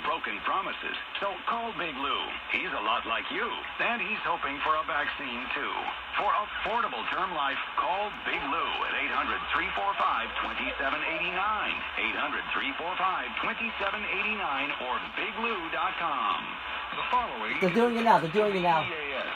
broken promises. So call Big Lou. He's a lot like you, and he's hoping for a vaccine, too. For affordable term life, call Big Lou at 800-345-2789. 800-345-2789 or biglou.com. The following They're doing it now. They're doing it now. EAS.